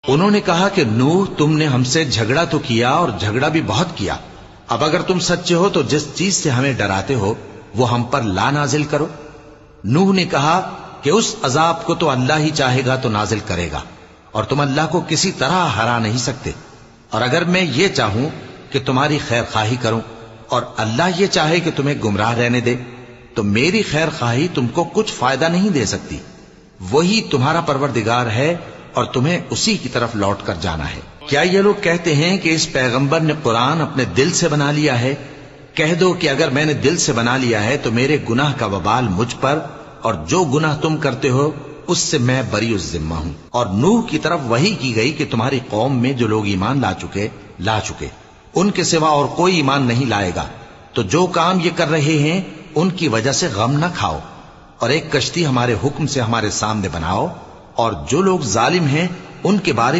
انہوں نے کہا کہ نوح تم نے ہم سے جھگڑا تو کیا اور جھگڑا بھی بہت کیا، اب اگر تم سچے ہو تو جس چیز سے ہمیں ڈراتے ہو وہ ہم پر لا نازل کرو۔ نوح نے کہا کہ اس عذاب کو تو اللہ ہی چاہے گا تو نازل کرے گا، اور تم اللہ کو کسی طرح ہرا نہیں سکتے، اور اگر میں یہ چاہوں کہ تمہاری خیر خواہی کروں اور اللہ یہ چاہے کہ تمہیں گمراہ رہنے دے تو میری خیر خواہی تم کو کچھ فائدہ نہیں دے سکتی۔ وہی تمہارا پروردگار ہے اور تمہیں اسی کی طرف لوٹ کر جانا ہے۔ کیا یہ لوگ کہتے ہیں کہ اس پیغمبر نے قرآن اپنے دل سے بنا لیا ہے؟ کہہ دو کہ اگر میں نے دل سے بنا لیا ہے تو میرے گناہ کا وبال مجھ پر، اور جو گناہ تم کرتے ہو اس سے میں بری الذمہ ہوں۔ اور نوح کی طرف وحی کی گئی کہ تمہاری قوم میں جو لوگ ایمان لا چکے ان کے سوا اور کوئی ایمان نہیں لائے گا، تو جو کام یہ کر رہے ہیں ان کی وجہ سے غم نہ کھاؤ، اور ایک کشتی ہمارے حکم سے ہمارے سامنے بناؤ، اور جو لوگ ظالم ہیں ان کے بارے